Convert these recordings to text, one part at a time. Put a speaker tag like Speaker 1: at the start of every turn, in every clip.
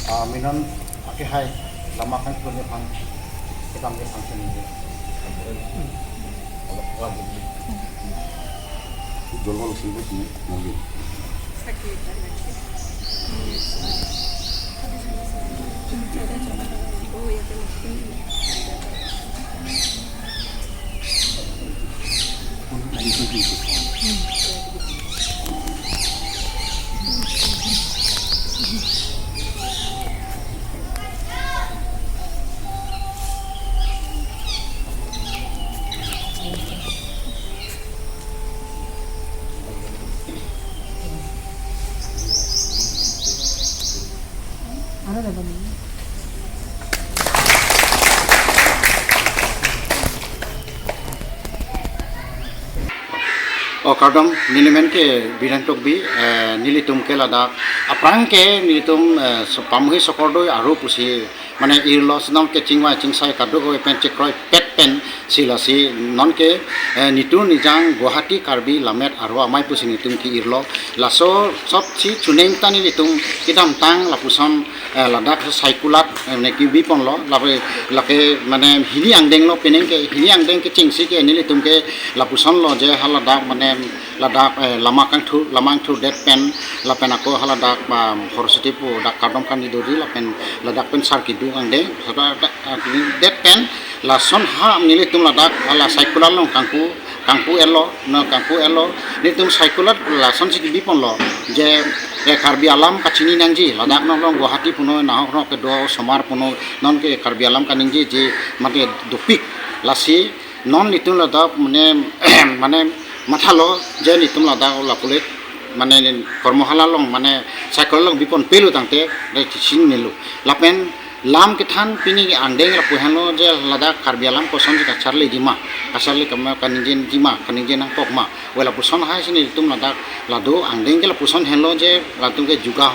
Speaker 1: Minon akihai lama kan punya pan kita ambil function ini.
Speaker 2: Jual sibuk ni mobil.
Speaker 3: Ano na ba niya?
Speaker 1: Kadang nilimen ke birantok bi nilitum ke lada aprang ke nilitum pamuhi sokordo aru pusi mane irlo senam ke cingwa cingsai kado ko pen cekroi pet pen silasi non ke nitu nijang Guwahati Karbi Lamet aru amai pusi nitum ki irlo laso sop si chuneng tani nitum kidam tang lapusan ladak saikulat neki bi pon lo lake mane hini angdeng lo peneng ke hini angdeng ke cingsi ke nilitum ke lapusan lo je haladak mane ladak lamang thu det pen lapen ako haladak horositi pu dak kadom kan idori lapen ladak pen sar kidu angde det pen la son ha nili tum ladak hala saikulat long kangpu elo ni tum saikulat la son siki bipon lo je Karbi Alam kacini nangji ladak no long Guwahati puno nah no ke do somar puno non ke Karbi Alam kaningji je mate dupik lasi non nitum ladak mane mathalo je nitum lada ola pulet mane kormohala long mane cycle long bipon pelu tangte re sin nelu lapen lam kithan pini angdeng la puhano je lada Karbi Alam koson jika charle jima asarle kama kaningen jima kaningen nang kokma wala puson hai sin nitum lada lado angdeng ke la puson hello je latum ke juga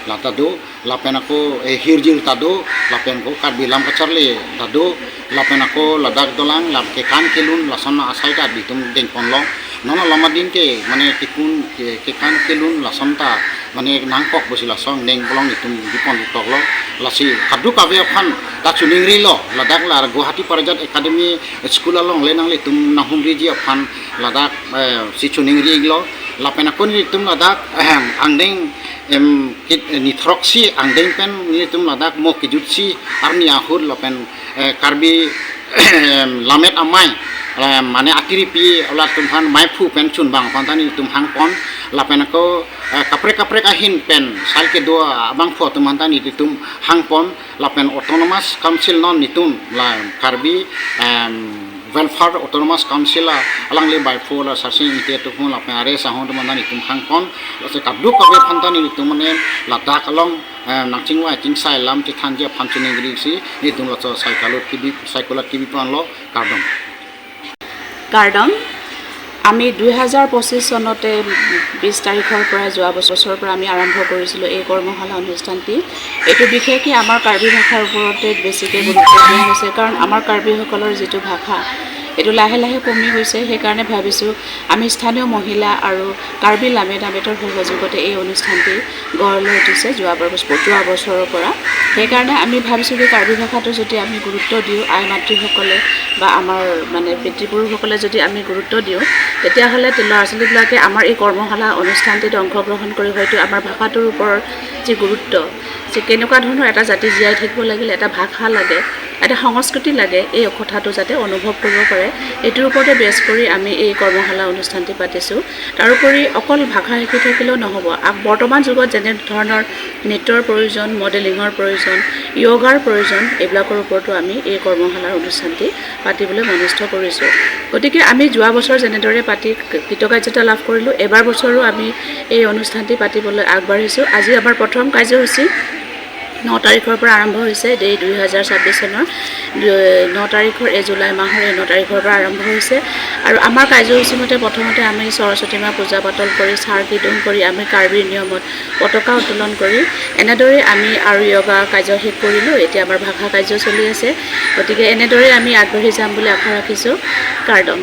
Speaker 1: lata do lapen ako hirjil tado lapen ko Karbi Alam ka charle tado lapen ako ladak dolang lap ke kan kelun lasana asai ta bitum deng ponlo nono lama din ke mane tikun ke kan kelun lasanta mane nangkok bosi lasong deng bolong itum dipon toklo lasi kadu kabe phan ta chuningri lo ladak la Guwahati Parjat Academy school along lenang litum nahumri ji phan ladak si chuningri lo lapen ako ni tum ladak angdeng ni throksi angdeng pen ni tum ladak mo kijutsi arni ahur lapen Karbi Lamet amai mane akiri pi ola tumhan mai phu pen chun bang pantani tum hang pon lapen ko kapre ahin pen salke do abang pho tum pantani tum hang pon lapen autonomous council non nitum la Karbi welfare autonomous council alang le by for sarsin ite to phun lapen are sa hon tum pantani tum hang pon lase kabdu kabe pantani tum mane ladak along nangchingwa chingsai lam ti thanje phanchini gri si ni tum lo cycle kibi pan lo kardom
Speaker 3: garden আমি 2025 চনতে 20 তাৰিখৰ পৰা যোৱা বছৰৰ পৰা আমি আৰম্ভ কৰিছিলোঁ এই কৰ্মশালা অনুষ্ঠানটি এইটো বিশেষকৈ আমাৰ কাৰ্বি ভাষাৰ ওপৰতে বেছিকৈ গুৰুত্ব দিয়া হৈছে কাৰণ আমাৰ কাৰ্বিসকলৰ যিটো ভাষা এইটো লাহে লাহে কমি গৈছে সেইকাৰণে ভাবিছোঁ আমি স্থানীয় মহিলা আৰু কাৰ্বি লামেতৰ সহযোগতে এই অনুষ্ঠানটি গঢ় লৈ উঠিছে যোৱা বছৰৰ পৰা সেইকাৰণে আমি ভাবিছোঁ যে কাৰ্বি ভাষাটো যদি আমি গুৰুত্ব দিওঁ আই মাতৃসকলে বা আমাৰ মানে পিতৃপুৰুষসকলে যদি আমি গুৰুত্ব দিওঁ তেতিয়াহ'লে ল'ৰা ছোৱালীবিলাকে আমাৰ এই কৰ্মশালা অনুষ্ঠানটিত অংশগ্ৰহণ কৰি হয়তো আমাৰ ভাষাটোৰ ওপৰত যি গুৰুত্ব যে কেনেকুৱা ধৰণৰ এটা জাতি জীয়াই থাকিব লাগিলে এটা ভাষা লাগে এটা সংস্কৃতি লাগে এই কথাটো যাতে অনুভৱ কৰিব পাৰে এইটোৰ ওপৰতে বেছ কৰি আমি এই কৰ্মশালা অনুষ্ঠানটি পাতিছোঁ তাৰোপৰি অকল ভাষা শিকি থাকিলেও নহ'ব বৰ্তমান যুগত যেনে ধৰণৰ নৃত্যৰ প্ৰয়োজন মডেলিঙৰ প্ৰয়োজন য়োগাৰ প্ৰয়োজন এইবিলাকৰ ওপৰতো আমি এই কৰ্মশালাৰ অনুষ্ঠানটি পাতিবলৈ মনস্থ কৰিছোঁ গতিকে আমি যোৱা বছৰ যেনেদৰে পাতি কৃতকাৰ্যতা লাভ কৰিলোঁ এবাৰ বছৰো আমি এই অনুষ্ঠানটি পাতিবলৈ আগবাঢ়িছোঁ আজি আমাৰ প্ৰথম কাৰ্যসূচী 9 তাৰিখৰ পৰা আৰম্ভ হৈছে 2026 চনৰ 9 তাৰিখৰ জুলাই মাহৰ 9 তাৰিখৰ পৰা আৰম্ভ হৈছে আৰু আমাৰ কাৰ্যসূচী মতে প্ৰথমতে আমি সৰস্বতী মা পূজা পাতল কৰি চাৰ কীৰ্তন কৰি আমি কাৰ্বি নিয়মত পতাকা উত্তোলন কৰি এনেদৰে আমি আৰু য়োগা কাৰ্য শেষ কৰিলোঁ এতিয়া আমাৰ ভাষা কাৰ্য চলি আছে গতিকে এনেদৰে আমি আগবাঢ়ি যাম বুলি আশা ৰাখিছোঁ কাৰ্ডন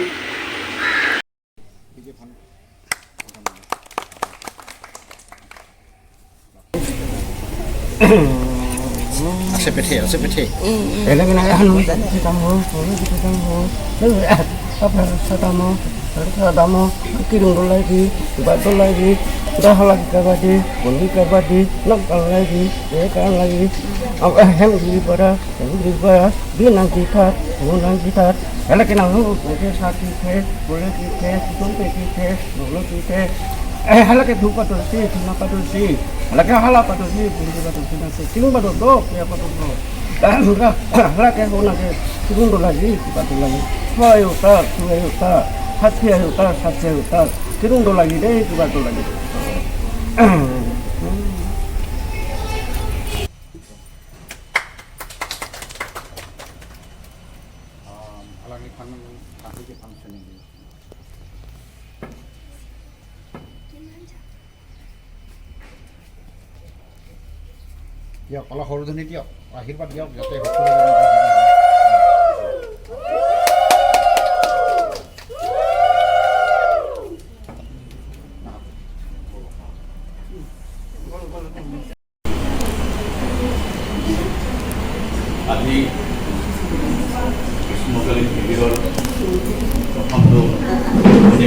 Speaker 1: আছে পেঠে
Speaker 4: Ela que naga hanu kita mau apa satamo satamo kirung lagi batu lagi dah lagi kabadi bunyi kabadi lokal lagi kan lagi apa hem di para binang kita Ela que naga ke sati ke boleh kita tumpe kita boleh kita hala ke dhupa tulsi thuna patulsi hala ke hala patulsi bunyi patulsi nase ting bado do ya patulsi dah sudah hala ke hona ke kirung lagi batu lagi Hayuta, hati hayuta, kirung do lagi deh, batu lagi.
Speaker 1: Alangi kami ke function ini. Ya, kalau horudun itu, akhir pada dia, jatuh
Speaker 5: আজি গ্রীষ্মকালীন শিবিরের প্রথমটো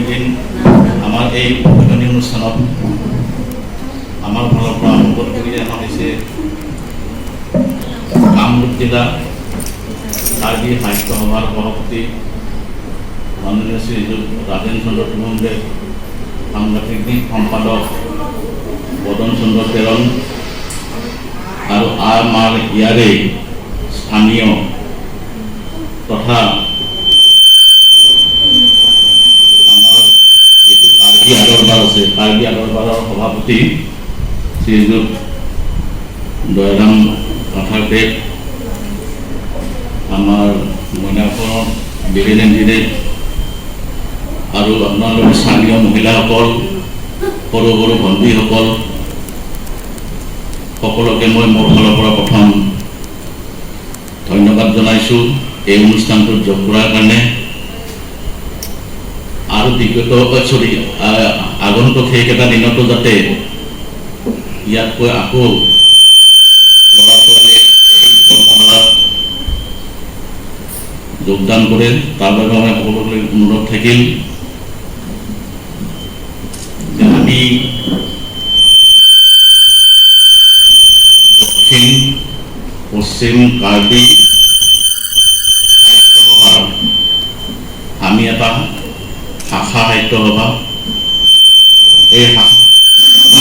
Speaker 5: দিন আমার এই উদ্বোধনী অনুষ্ঠানত আমার ফালৰ পৰা অনুৰোধ কৰি অনা হৈছে কামৰূপ জিলা কাৰ্বি সাহিত্য সভাৰ সভাপতি মাননীয় শ্ৰীযুত ৰাজেন চন্দ্ৰ তুমুংদেৱ, সাংগঠনিক সম্পাদক বদন চন্দ্ৰ তেৰণ আৰু আমাৰ ইয়াৰে স্থানীয় তথা আমাৰ যিটো কাৰ্বি আগৰবাৰ আছে কাৰ্বি আগৰবাৰৰ সভাপতি শ্ৰীযুত দয়াৰাম কাঠাৰদেৱ, আমাৰ মইনাপুৰৰ বীৰেন ইঞ্জিনিয়াৰ আৰু আপোনালোকৰ স্থানীয় মহিলাসকল, সৰু সৰু ভণ্টিসকল সকলোকে মই মোৰ ফালৰ পৰা প্ৰথম ধন্যবাদ জনাইছোঁ এই অনুষ্ঠানটোত যোগ কৰাৰ কাৰণে। আৰু আগন্তুক সেইকেইটা দিনতো যাতে ইয়াতকৈ আকৌ ল'ৰা ছোৱালীয়ে এই কৰ্মশালাত যোগদান কৰে, তাৰ বাবে মই সকলোলৈ অনুৰোধ থাকিল যে আমি দক্ষিণ পশ্চিম কাৰ্বি সাহিত্য সভা, আমি এটা শাখা সাহিত্য সভা, এই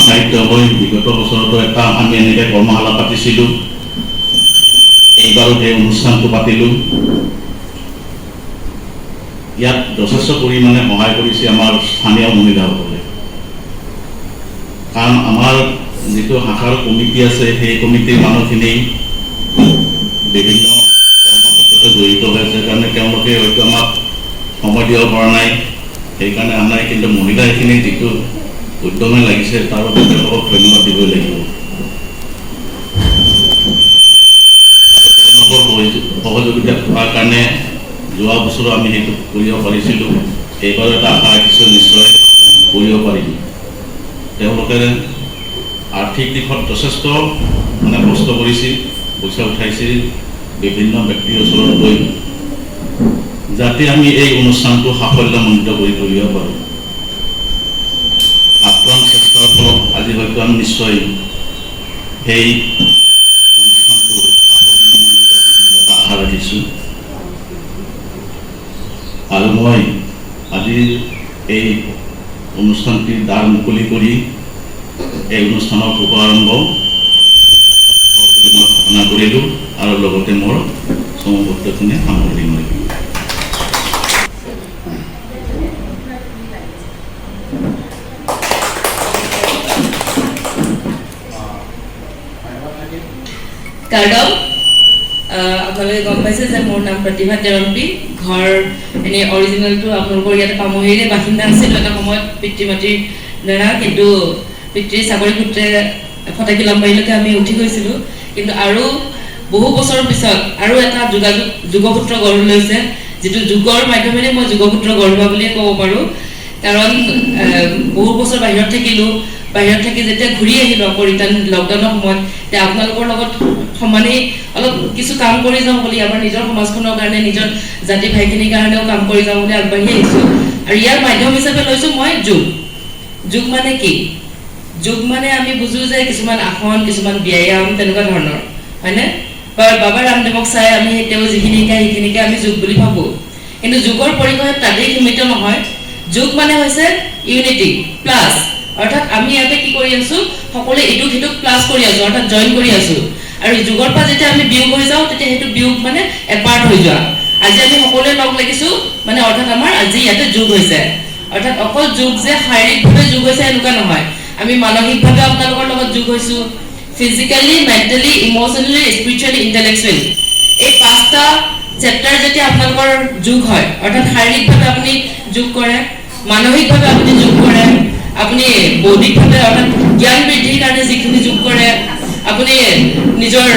Speaker 5: সাহিত্য সভাই বিগত বছৰতো এটা আমি এনেকৈ কৰ্মশালা পাতিছিলোঁ, এইবাৰো সেই অনুষ্ঠানটো পাতিলোঁ। ইয়াত যথেষ্ট পৰিমাণে সহায় কৰিছে আমাৰ স্থানীয় মহিলাসকলে, কাৰণ আমাৰ যিটো শাখাৰ কমিটি আছে সেই কমিটিৰ মানুহখিনি বিভিন্ন কৰ্মক্ষেত্ৰতে জড়িত হৈ আছে কাৰণে তেওঁলোকে হয়তো আমাক সময় দিব পৰা নাই, সেইকাৰণে অহা নাই, কিন্তু মহিলাখিনি যিটো উদ্যমে লাগিছে তাৰ বাবে তেওঁলোকক ধন্যবাদ দিবই লাগিব। আৰু তেওঁলোকৰ সহযোগিতা থকাৰ কাৰণে যোৱা বছৰো আমি সেইটো কৰিব পাৰিছিলোঁ, এইবাৰো এটা আশা ৰাখিছোঁ নিশ্চয় কৰিব পাৰিম। তেওঁলোকে আৰ্থিক দিশত যথেষ্ট কষ্ট কৰিছিল, পইচা উঠাইছিল বিভিন্ন ব্যক্তিৰ ওচৰত গৈ, যাতে আমি এই অনুষ্ঠানটো সাফল্যমণ্ডিত কৰি তুলিব পাৰোঁ। আপ্ৰাণ চেষ্টাৰ ফলত আজি হয়তো আমি নিশ্চয় সেই অনুষ্ঠানটো সাফল্যমণ্ডিত আশা ৰাখিছোঁ। আৰু মই আজি এই অনুষ্ঠানটিৰ দ্বাৰ মুকলি কৰি এই অনুষ্ঠানৰ শুভাৰম্ভ বুলি মই ঘোষণা কৰিলোঁ আৰু লগতে মোৰ সমবদ্ধখিনি সামৰি মাৰিলোঁ।
Speaker 6: কাৰ্ডম আপোনালোকে গম পাইছে যে মোৰ নাম প্ৰতিভা তেৰম্পী, ঘৰ এনেই অৰিজিনেলটো আপোনালোকৰ ইয়াতে পামহিৰে বাসিন্দা আছিলোঁ এটা সময়ত পিতৃ মাতৃৰ দ্বাৰা, কিন্তু পিতৃৰ চাকৰি সূত্ৰে ফটাকি লাম্বাৰীলৈকে আমি উঠি গৈছিলোঁ। কিন্তু আৰু বহু বছৰৰ পিছত আৰু এটা যোগসূত্ৰ গঢ় লৈছে, যিটো যুগৰ মাধ্যমেৰে মই যোগসূত্ৰ গঢ়োৱা বুলিয়ে ক'ব পাৰোঁ, কাৰণ বহু বছৰ বাহিৰত থাকিলোঁ, বাহিৰত থাকি যেতিয়া ঘূৰি আহিলোঁ আকৌ ৰিটাৰ্ণ লকডাউনৰ সময়ত তেতিয়া আপোনালোকৰ লগত সমানেই অলপ কিছু কাম কৰি যাওঁ বুলি আমাৰ নিজৰ সমাজখনৰ কাৰণে নিজৰ জাতি ভাইখিনিৰ কাৰণেও কাম কৰি যাওঁ বুলি আগবাঢ়ি আহিছোঁ আৰু ইয়াৰ মাধ্যম হিচাপে লৈছোঁ মই যোগ মানে কি যোগ মানে আমি বুজোঁ যে কিছুমান আসন কিছুমান ব্যায়াম তেনেকুৱা ধৰণৰ হয়নে বাবা ৰামদেৱক চাই আমি তেওঁ যিখিনি শিকায় সেইখিনিকে আমি যোগ বুলি ভাবোঁ কিন্তু যোগৰ পৰিসৰ তাতেই সীমিত নহয় যোগ মানে হৈছে ইউনিটি প্লাছ অৰ্থাৎ আমি ইয়াতে কি কৰি আছোঁ সকলোৱে ইটোক সিটোক প্লাছ কৰি আছোঁ অৰ্থাৎ জইন কৰি আছোঁ আৰু যোগৰ পৰা যেতিয়া আমি বিয়োগ হৈ যাওঁ তেতিয়া সেইটো বিয়োগ মানে এপাৰ্ট হৈ যোৱা আজি আমি সকলোৱে লগ লাগিছোঁ মানে অৰ্থাৎ আমাৰ আজি ইয়াতে যোগ হৈছে অৰ্থাৎ অকল যোগ যে শাৰীৰিকভাৱে যোগ হৈছে এনেকুৱা নহয় আমি মানসিকভাৱে আপোনালোকৰ লগত যোগ হৈছোঁ ফিজিকেলি মেণ্টেলি ইম'চনেলি স্পিৰিচুৱেলি ইণ্টেলেকচুৱেলি এই 5টা চেপ্টাৰ যেতিয়া আপোনালোকৰ যোগ হয় অৰ্থাৎ শাৰীৰিকভাৱে আপুনি যোগ কৰে মানসিকভাৱে আপুনি যোগ কৰে আপুনি বৌদ্ধিকভাৱে অৰ্থাৎ জ্ঞান বৃদ্ধিৰ কাৰণে যিখিনি যোগ কৰে আপুনি নিজৰ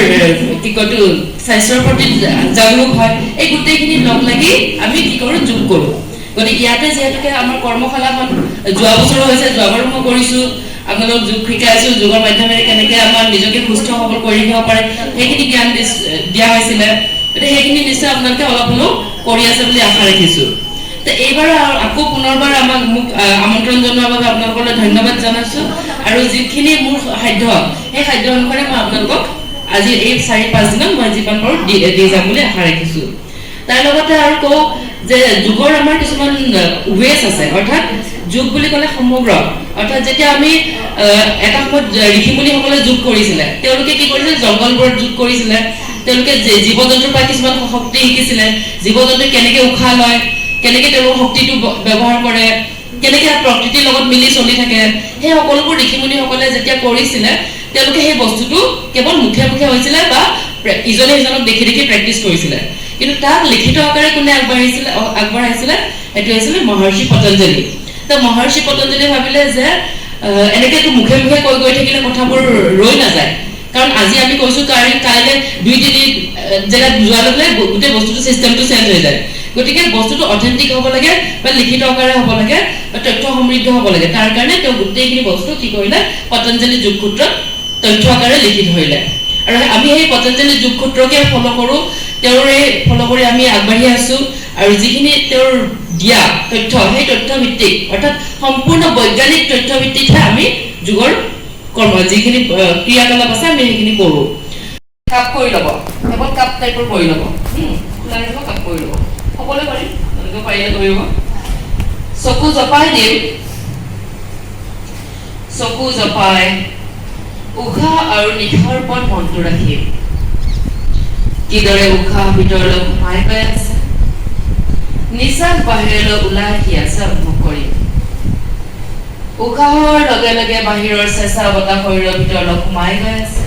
Speaker 6: কি কয়তো স্বাস্থ্যৰ প্ৰতি জাগৰূক হয় এই গোটেইখিনি লগ লাগি আমি কি কৰোঁ যোগ কৰোঁ গতিকে ইয়াতে যিহেতুকে আমাৰ কৰ্মশালাখন যোৱা বছৰো হৈছে যোৱাবাৰো মই কৰিছোঁ আপোনালোকক যোগ শিকাইছোঁ যোগৰ মাধ্যমেৰে কেনেকৈ আমাৰ নিজকে সুস্থ সবল কৰি ৰাখিব পাৰে সেইখিনি জ্ঞান দিয়া হৈছিলে গতিকে সেইখিনি নিশ্চয় আপোনালোকে অলপ হ'লেও কৰি আছে বুলি আশা ৰাখিছোঁ তো এইবাৰ আকৌ পুনৰবাৰ মোক আমন্ত্ৰণ জনোৱাৰ বাবে আপোনালোকলৈ ধন্যবাদ জনাইছোঁ আৰু যিখিনি মোৰ সাধ্য সেই সাধ্য অনুসাৰে মই আপোনালোকক আজি এই 4-5 দিনত মই যিমান পাৰোঁ দি যাম বুলি আশা ৰাখিছোঁ তাৰ লগতে আৰু কওঁ যে যোগৰ আমাৰ কিছুমান ৱেজ আছে অৰ্থাৎ যোগ বুলি ক'লে সমগ্ৰ অৰ্থাৎ যেতিয়া আমি এটা সময়ত ঋষিমুনিসকলে যোগ কৰিছিলে তেওঁলোকে কি কৰিছিলে জংঘলবোৰত যোগ কৰিছিলে তেওঁলোকে জীৱ জন্তুৰ পৰা কিছুমান শক্তি শিকিছিলে জীৱ জন্তুৱে কেনেকৈ উশাহ লয় কেনেকৈ তেওঁলোকৰ শক্তিটো ব্যৱহাৰ কৰে কেনেকৈ প্ৰকৃতিৰ লগত মিলি চলি থাকে সেই সকলোবোৰ ঋষিমুনিসকলে যেতিয়া কৰিছিলে তেওঁলোকে সেই বস্তুটো কেৱল মুখে মুখে হৈছিলে বা ইজনে সিজনক দেখি দেখি প্ৰেক্টিছ কৰিছিলে কিন্তু তাক লিখিত আকাৰে কোনে আগবঢ়াইছিলে সেইটো হৈছিলে মহৰ্ষি পতঞ্জলি তো মহৰ্ষি পতঞ্জলি ভাবিলে যে এনেকৈতো মুখে মুখে কৈ থাকিলে কথাবোৰ ৰৈ নাযায় কাৰণ আজি আমি কৈছোঁ কাইলৈ 2-3 জেগাত যোৱাৰ লগে লগে গোটেই বস্তুটো চিষ্টেমটো চেঞ্জ হৈ যায় গতিকে বস্তুটো অথেণ্টিক হ'ব লাগে বা লিখিত আকাৰে হ'ব লাগে বা তথ্য সমৃদ্ধ হ'ব লাগে তাৰ কাৰণে তেওঁ গোটেইখিনি বস্তু কি কৰিলে পতঞ্জলি যোগসূত্ৰত তথ্য আকাৰে লিখি ধৰিলে আৰু আমি সেই পতঞ্জলি যোগসূত্ৰকে ফ'ল' কৰোঁ তেওঁৰে ফ'ল' কৰি আমি আগবাঢ়ি আছোঁ আৰু যিখিনি তেওঁৰ দিয়া তথ্য সেই তথ্যভিত্তিক অৰ্থাৎ সম্পূৰ্ণ বৈজ্ঞানিক তথ্যভিত্তিকহে আমি যোগৰ কৰ্ম যিখিনি ক্ৰিয়াকলাপ আছে আমি সেইখিনি কৰোঁ কাপ কৰি ল'ব কেৱল কাপ টাইপৰ কৰি ল'ব খোলা ৰাখিব কাপ কৰি ল'ব সকলোৱে পাৰিম তেওঁলোকে পাৰিলে কৰিব চকু জপাই দিম চকু জপাই উশাহ আৰু নিশাৰ ওপৰত মনটো ৰাখিম কিদৰে উশাহ ভিতৰলৈ সোমাই গৈ আছে নিশ্বাস বাহিৰলৈ ওলাই আহি আছে অনুভৱ কৰিম উশাহৰ লগে লগে বাহিৰৰ চেঁচা বতাহ শৰীৰৰ ভিতৰলৈ সোমাই গৈ আছে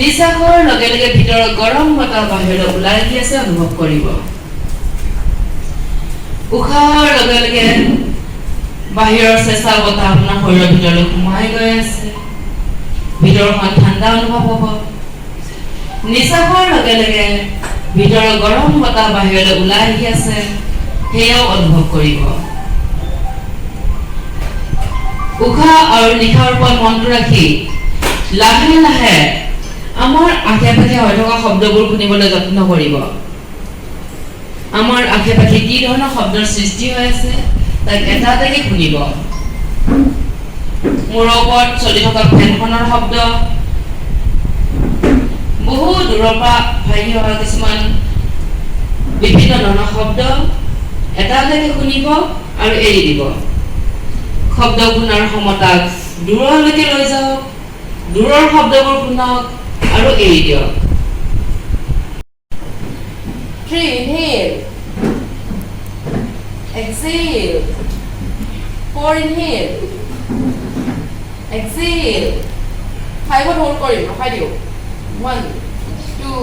Speaker 6: নিশ্বাসৰ লগে লগে ভিতৰৰ গৰম বতাহ বাহিৰলৈ ওলাই আহি আছে অনুভৱ কৰিব উশাহৰ লগে লগে বাহিৰৰ চেঁচা বতাহ আপোনাৰ শৰীৰৰ ভিতৰলৈ সোমাই গৈ আছে ভিতৰখন ঠাণ্ডা অনুভৱ হ'ব নিশ্বাসৰ লগে লগে ভিতৰৰ গৰম বতাহ বাহিৰলৈ ওলাই আহি আছে সেয়াও অনুভৱ কৰিব উশাহ আৰু নিশাৰ ওপৰত মনটো ৰাখি লাহে লাহে আমাৰ আশে পাশে হৈ থকা শব্দবোৰ শুনিবলৈ যত্ন কৰিব আমাৰ আশে পাশে কি ধৰণৰ শব্দৰ সৃষ্টি হৈ আছে তাক এটা এটাকৈ শুনিব মূৰৰ ওপৰত চলি থকা ফেনখনৰ শব্দ বহু দূৰৰ পৰা ভাহি অহা কিছুমান বিভিন্ন ধৰণৰ শব্দ এটা এটাকৈ শুনিব আৰু এৰি দিব শব্দ শুনাৰ সমতাক দূৰলৈকে লৈ যাওক দূৰৰ শব্দবোৰ শুনক আৰু এৰি দিয়ক 3 inhale exhale 4 inhale exhale 5 hold কৰিম ৰখাই দিওঁ 1 2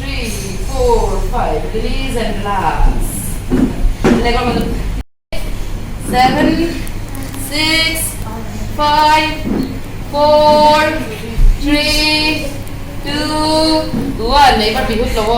Speaker 6: 3 4 5 release and relax লেগৰ মাজত 7 6 5 4 3 2 1 এইবাৰ বিহুত ল'ব